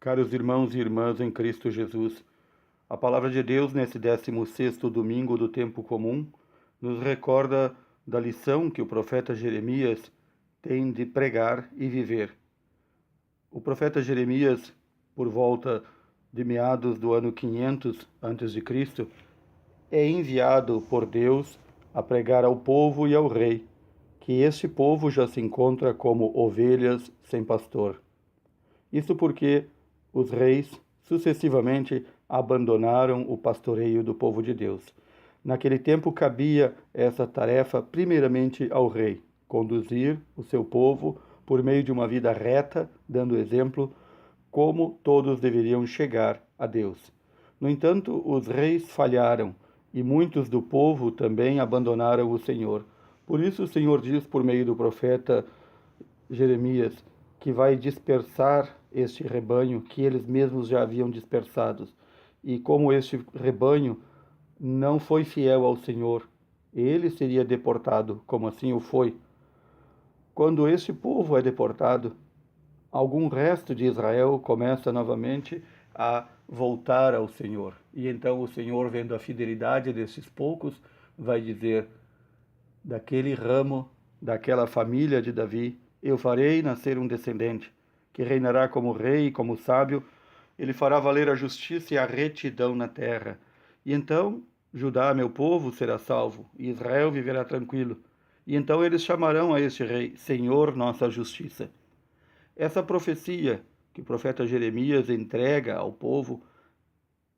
Caros irmãos e irmãs em Cristo Jesus, a palavra de Deus nesse 16º domingo do tempo comum nos recorda da lição que o profeta Jeremias tem de pregar e viver. O profeta Jeremias, por volta de meados do ano 500 a.C., é enviado por Deus a pregar ao povo e ao rei, que este povo já se encontra como ovelhas sem pastor. Isso porque os reis sucessivamente abandonaram o pastoreio do povo de Deus. Naquele tempo cabia essa tarefa primeiramente ao rei, conduzir o seu povo por meio de uma vida reta, dando exemplo como todos deveriam chegar a Deus. No entanto, os reis falharam e muitos do povo também abandonaram o Senhor. Por isso o Senhor diz por meio do profeta Jeremias que vai dispersar este rebanho que eles mesmos já haviam dispersados. E como este rebanho não foi fiel ao Senhor, ele seria deportado, como assim o foi. Quando este povo é deportado, algum resto de Israel começa novamente a voltar ao Senhor. E então o Senhor, vendo a fidelidade desses poucos, vai dizer: daquele ramo, daquela família de Davi, eu farei nascer um descendente, que reinará como rei e como sábio. Ele fará valer a justiça e a retidão na terra. E então Judá, meu povo, será salvo, e Israel viverá tranquilo. E então eles chamarão a este rei Senhor, nossa justiça. Essa profecia que o profeta Jeremias entrega ao povo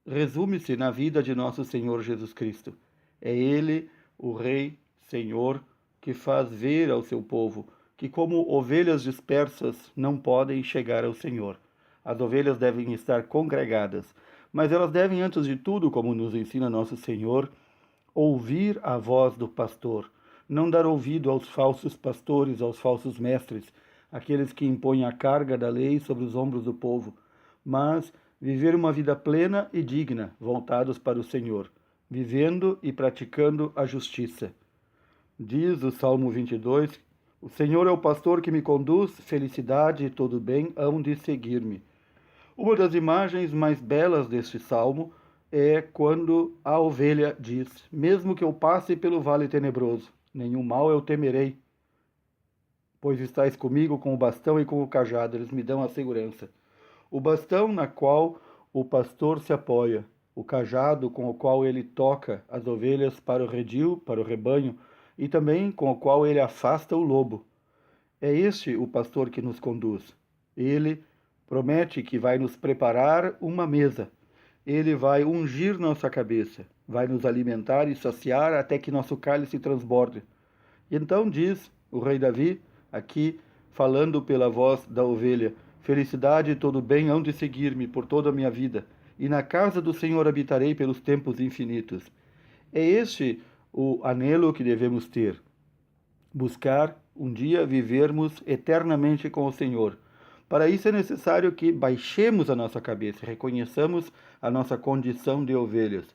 resume-se na vida de nosso Senhor Jesus Cristo. É ele, o Rei, Senhor, que faz ver ao seu povo que, como ovelhas dispersas, não podem chegar ao Senhor. As ovelhas devem estar congregadas, mas elas devem, antes de tudo, como nos ensina nosso Senhor, ouvir a voz do pastor, não dar ouvido aos falsos pastores, aos falsos mestres, aqueles que impõem a carga da lei sobre os ombros do povo, mas viver uma vida plena e digna, voltados para o Senhor, vivendo e praticando a justiça. Diz o Salmo 22, o Senhor é o pastor que me conduz, felicidade e todo bem hão de seguir-me. Uma das imagens mais belas deste salmo é quando a ovelha diz: mesmo que eu passe pelo vale tenebroso, nenhum mal eu temerei, pois estais comigo com o bastão e com o cajado, eles me dão a segurança. O bastão na qual o pastor se apoia, o cajado com o qual ele toca as ovelhas para o redil, para o rebanho, e também com o qual ele afasta o lobo. É este o pastor que nos conduz. Ele promete que vai nos preparar uma mesa. Ele vai ungir nossa cabeça, vai nos alimentar e saciar até que nosso cálice transborde. E então diz o rei Davi, aqui falando pela voz da ovelha: felicidade e todo bem hão de seguir-me por toda a minha vida, e na casa do Senhor habitarei pelos tempos infinitos. É este o anelo que devemos ter: buscar um dia vivermos eternamente com o Senhor. Para isso é necessário que baixemos a nossa cabeça, reconheçamos a nossa condição de ovelhas.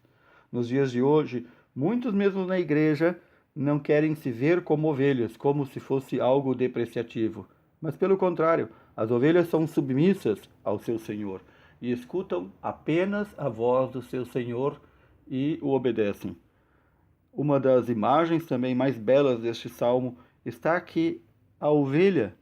Nos dias de hoje, muitos mesmo na igreja não querem se ver como ovelhas, como se fosse algo depreciativo. Mas pelo contrário, as ovelhas são submissas ao seu Senhor e escutam apenas a voz do seu Senhor e o obedecem. Uma das imagens também mais belas deste salmo está que a ovelha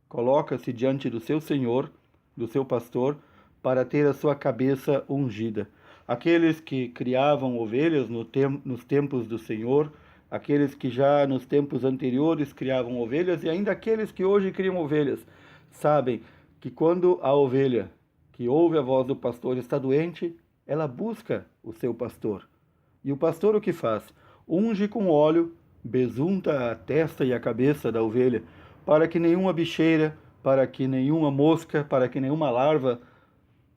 coloca-se diante do seu Senhor, do seu pastor, para ter a sua cabeça ungida. Aqueles que criavam ovelhas nos tempos do Senhor, aqueles que já nos tempos anteriores criavam ovelhas e ainda aqueles que hoje criam ovelhas, sabem que quando a ovelha que ouve a voz do pastor está doente, ela busca o seu pastor. E o pastor o que faz? Unge com óleo, besunta a testa e a cabeça da ovelha, para que nenhuma bicheira, para que nenhuma mosca, para que nenhuma larva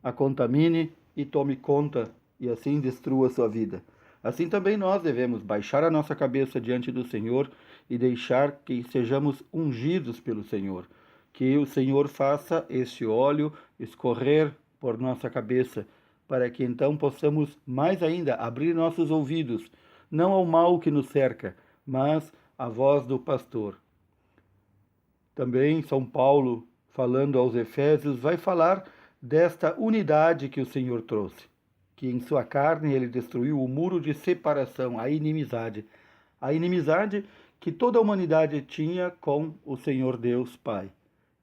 a contamine e tome conta e assim destrua sua vida. Assim também nós devemos baixar a nossa cabeça diante do Senhor e deixar que sejamos ungidos pelo Senhor. Que o Senhor faça este óleo escorrer por nossa cabeça, para que então possamos mais ainda abrir nossos ouvidos, não ao mal que nos cerca, mas à voz do pastor. Também São Paulo, falando aos Efésios, vai falar desta unidade que o Senhor trouxe, que em sua carne ele destruiu o muro de separação, a inimizade que toda a humanidade tinha com o Senhor Deus Pai.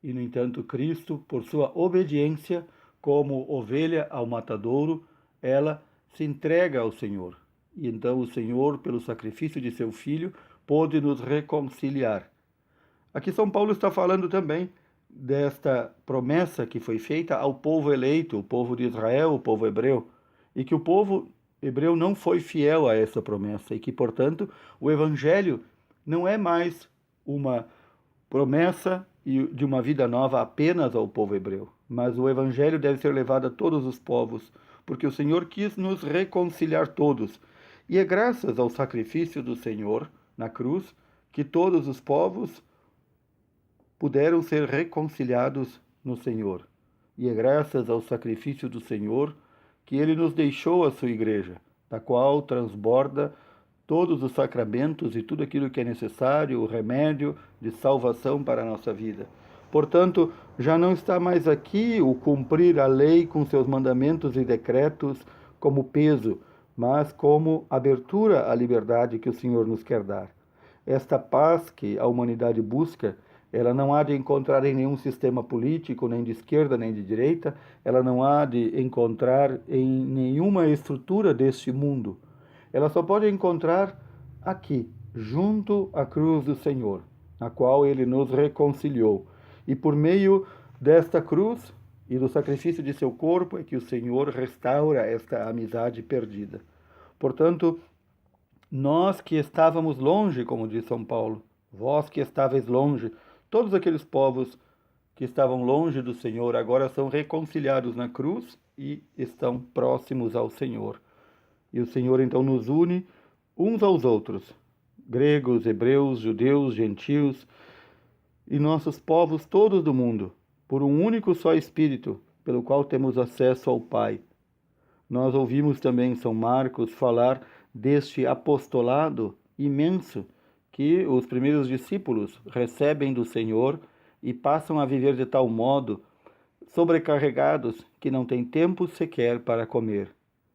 E, no entanto, Cristo, por sua obediência, como ovelha ao matadouro, ela se entrega ao Senhor. E então o Senhor, pelo sacrifício de seu Filho, pôde nos reconciliar. Aqui São Paulo está falando também desta promessa que foi feita ao povo eleito, o povo de Israel, o povo hebreu, e que o povo hebreu não foi fiel a essa promessa e que, portanto, o Evangelho não é mais uma promessa de uma vida nova apenas ao povo hebreu, mas o Evangelho deve ser levado a todos os povos, porque o Senhor quis nos reconciliar todos. E é graças ao sacrifício do Senhor na cruz que todos os povos puderam ser reconciliados no Senhor. E é graças ao sacrifício do Senhor que ele nos deixou a sua igreja, da qual transborda todos os sacramentos e tudo aquilo que é necessário, o remédio de salvação para a nossa vida. Portanto, já não está mais aqui o cumprir a lei com seus mandamentos e decretos como peso, mas como abertura à liberdade que o Senhor nos quer dar. Esta paz que a humanidade busca, ela não há de encontrar em nenhum sistema político, nem de esquerda nem de direita, ela não há de encontrar em nenhuma estrutura deste mundo. Ela só pode encontrar aqui, junto à cruz do Senhor, na qual ele nos reconciliou. E por meio desta cruz e do sacrifício de seu corpo é que o Senhor restaura esta amizade perdida. Portanto, nós que estávamos longe, como diz São Paulo, vós que estáveis longe, todos aqueles povos que estavam longe do Senhor agora são reconciliados na cruz e estão próximos ao Senhor. E o Senhor então nos une uns aos outros, gregos, hebreus, judeus, gentios e nossos povos todos do mundo, por um único só Espírito, pelo qual temos acesso ao Pai. Nós ouvimos também São Marcos falar deste apostolado imenso que os primeiros discípulos recebem do Senhor e passam a viver de tal modo, sobrecarregados, que não têm tempo sequer para comer.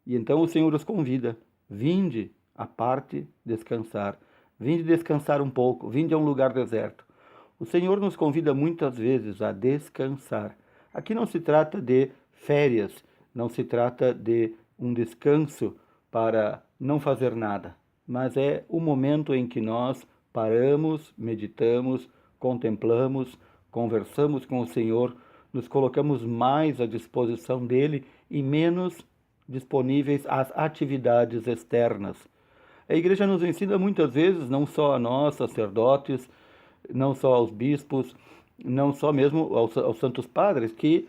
E então o Senhor os convida, vinde à parte descansar, vinde descansar um pouco, vinde a um lugar deserto. O Senhor nos convida muitas vezes a descansar. Aqui não se trata de férias, não se trata de um descanso para não fazer nada, mas é o momento em que nós paramos, meditamos, contemplamos, conversamos com o Senhor, nos colocamos mais à disposição dele e menos disponíveis às atividades externas. A Igreja nos ensina muitas vezes, não só a nós, sacerdotes, não só aos bispos, não só mesmo aos santos padres, que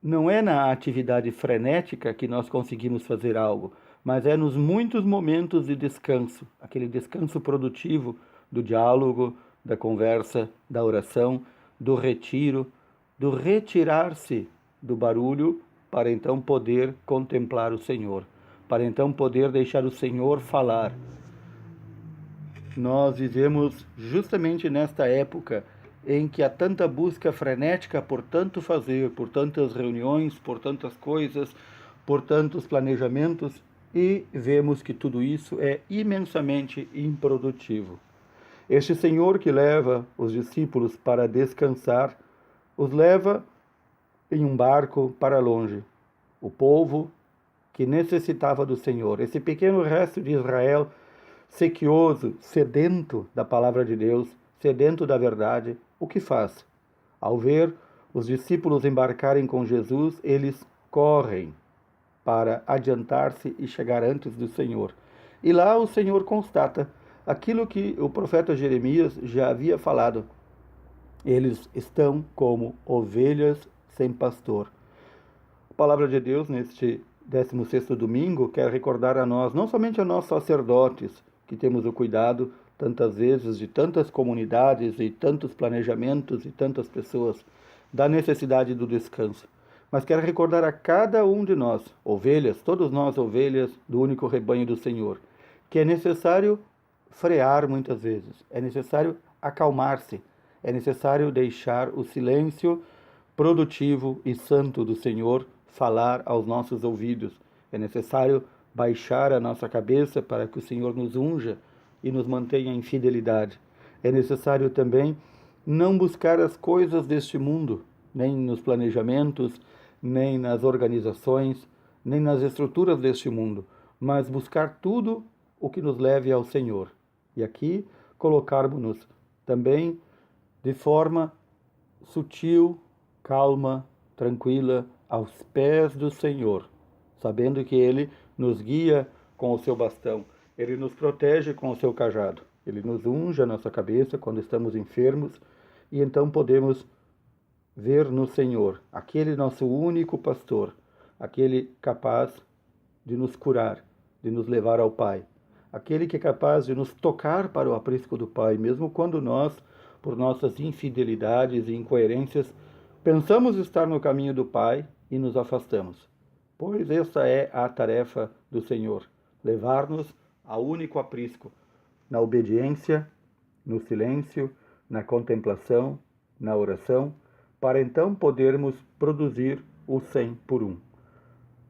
não é na atividade frenética que nós conseguimos fazer algo, mas é nos muitos momentos de descanso, aquele descanso produtivo do diálogo, da conversa, da oração, do retiro, do retirar-se do barulho para então poder contemplar o Senhor, para então poder deixar o Senhor falar. Nós vivemos justamente nesta época em que há tanta busca frenética por tanto fazer, por tantas reuniões, por tantas coisas, por tantos planejamentos, e vemos que tudo isso é imensamente improdutivo. Este Senhor que leva os discípulos para descansar, os leva em um barco para longe. O povo que necessitava do Senhor, esse pequeno resto de Israel, sequioso, sedento da palavra de Deus, sedento da verdade, o que faz? Ao ver os discípulos embarcarem com Jesus, eles correm para adiantar-se e chegar antes do Senhor. E lá o Senhor constata aquilo que o profeta Jeremias já havia falado. Eles estão como ovelhas sem pastor. A palavra de Deus, neste 16º domingo, quer recordar a nós, não somente a nós sacerdotes, que temos o cuidado, tantas vezes, de tantas comunidades e tantos planejamentos e tantas pessoas, da necessidade do descanso, mas quero recordar a cada um de nós, ovelhas, todos nós ovelhas do único rebanho do Senhor, que é necessário frear muitas vezes, é necessário acalmar-se, é necessário deixar o silêncio produtivo e santo do Senhor falar aos nossos ouvidos. É necessário baixar a nossa cabeça para que o Senhor nos unja e nos mantenha em fidelidade. É necessário também não buscar as coisas deste mundo, nem nos planejamentos, nem nas organizações, nem nas estruturas deste mundo, mas buscar tudo o que nos leve ao Senhor. E aqui colocarmos-nos também de forma sutil, calma, tranquila, aos pés do Senhor, sabendo que Ele nos guia com o seu bastão, Ele nos protege com o seu cajado, Ele nos unge a nossa cabeça quando estamos enfermos, e então podemos ver no Senhor, aquele nosso único pastor, aquele capaz de nos curar, de nos levar ao Pai, aquele que é capaz de nos tocar para o aprisco do Pai, mesmo quando nós, por nossas infidelidades e incoerências, pensamos estar no caminho do Pai e nos afastamos. Pois essa é a tarefa do Senhor, levar-nos ao único aprisco, na obediência, no silêncio, na contemplação, na oração, para então podermos produzir o 100 por 1.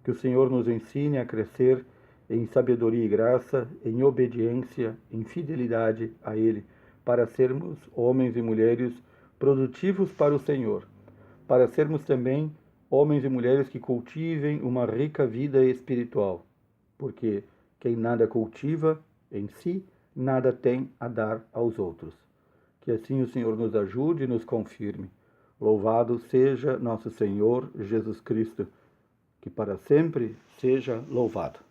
Que o Senhor nos ensine a crescer em sabedoria e graça, em obediência, em fidelidade a Ele, para sermos homens e mulheres produtivos para o Senhor, para sermos também homens e mulheres que cultivem uma rica vida espiritual, porque quem nada cultiva em si, nada tem a dar aos outros. Que assim o Senhor nos ajude e nos confirme. Louvado seja nosso Senhor Jesus Cristo, que para sempre seja louvado.